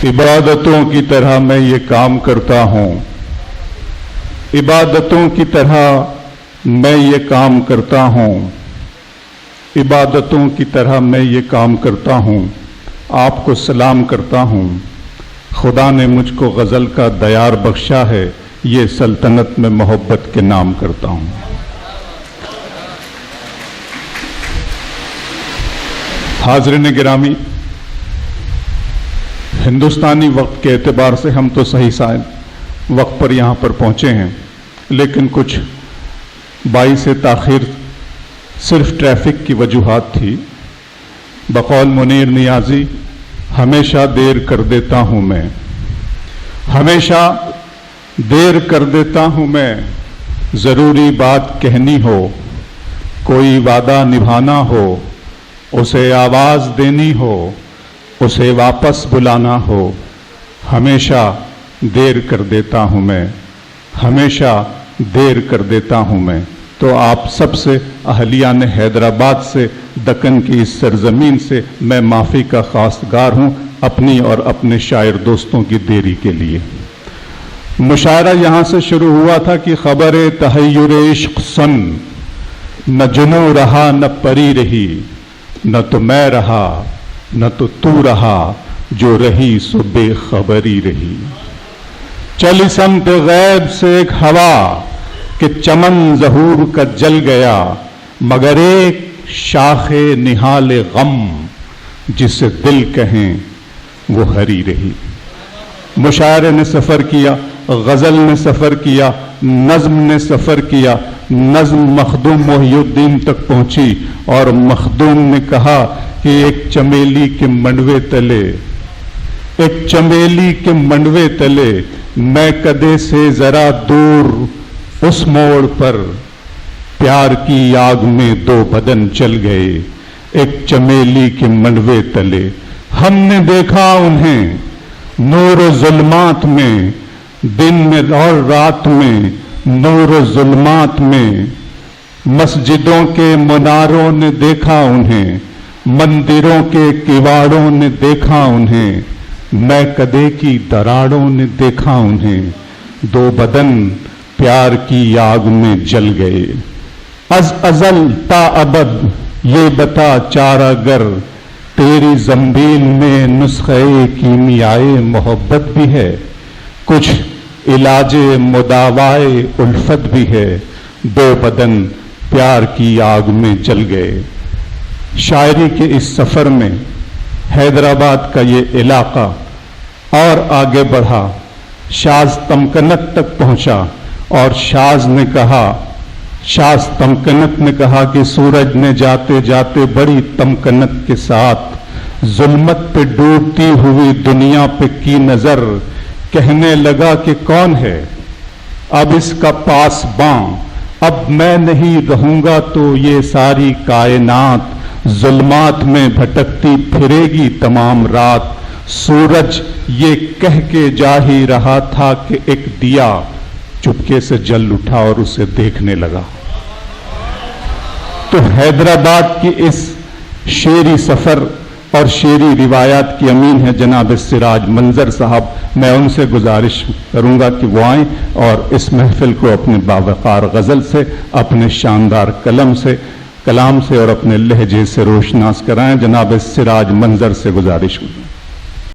इबादतों की तरह मैं ये काम करता हूँ, इबादतों की तरह मैं ये काम करता हूँ, इबादतों की तरह मैं ये काम करता हूँ। आपको सलाम करता हूँ। खुदा ने मुझको गज़ल का दयार बख्शा है, ये सल्तनत में मोहब्बत के नाम करता हूँ। हाज़रीन गिरामी, हिंदुस्तानी वक्त के एतबार से हम तो सही शायद वक्त पर यहाँ पर पहुँचे हैं, लेकिन कुछ बाइस ताख़ीर सिर्फ ट्रैफिक की वजूहात थी। बकौल मुनीर नियाज़ी, हमेशा देर कर देता हूँ मैं, हमेशा देर कर देता हूँ मैं। ज़रूरी बात कहनी हो, कोई वादा निभाना हो, उसे आवाज़ देनी हो, उसे वापस बुलाना हो, हमेशा देर कर देता हूँ मैं, हमेशा देर कर देता हूँ मैं। तो आप सबसे अहलियान हैदराबाद से, दक्कन की इस सरजमीन से मैं माफ़ी का खासगार हूँ अपनी और अपने शायर दोस्तों की देरी के लिए। मुशायरा यहाँ से शुरू हुआ था कि खबर तहय्युर इश्क सुन, न जुनू रहा न परी रही, न तो मैं रहा न तो तू रहा, जो रही सो बेखबरी रही। चल समत गैब से एक हवा कि चमन ज़हूर का जल गया, मगर एक शाखे निहाल गम जिसे दिल कहें वो हरी रही। मुशायरे ने सफ़र किया, गज़ल ने सफ़र किया, नज़्म ने सफ़र किया। नज़्म मखदूम मोहिउद्दीन तक पहुंची और मखदूम ने कहा कि एक चमेली के मंडवे तले, एक चमेली के मंडवे तले, मैं कदे से जरा दूर उस मोड़ पर प्यार की आग में दो बदन चल गए। एक चमेली के मंडवे तले हमने देखा उन्हें नूर ज़ुल्मात में, दिन में और रात में नूर ज़ुल्मात में। मस्जिदों के मुनारों ने देखा उन्हें, मंदिरों के किवाड़ों ने देखा उन्हें, मैं कदे की दराड़ों ने देखा उन्हें। दो बदन प्यार की आग में जल गए। अज अजल ता अबद ये बता चारागर, तेरी ज़ंबील में नुस्खे कीमियाए मोहब्बत भी है, कुछ इलाजे मुदावाए उल्फत भी है। दो बदन प्यार की आग में जल गए। शायरी के इस सफ़र में हैदराबाद का ये इलाका और आगे बढ़ा, शाज़ तमकनत तक पहुंचा और शाज़ तमकनत ने कहा कि सूरज ने जाते जाते बड़ी तमकनत के साथ जुल्मत पे डूबती हुई दुनिया पे की नज़र, कहने लगा कि कौन है अब इसका पासबां, अब मैं नहीं रहूंगा तो ये सारी कायनात जुल्मात में भटकती फिरेगी तमाम रात। सूरज ये कह के जा ही रहा था कि एक दिया चुपके से जल उठा और उसे देखने लगा। तो हैदराबाद की इस शेरी सफ़र और शेरी रिवायात की अमीन है जनाब सिराज मंजर साहब। मैं उनसे गुजारिश करूंगा कि वो आएँ और इस महफिल को अपने बावकार गज़ल से, अपने शानदार कलाम से और अपने लहजे से रोशनास कराएं। जनाब सिराज मंजर से गुजारिश करूँ।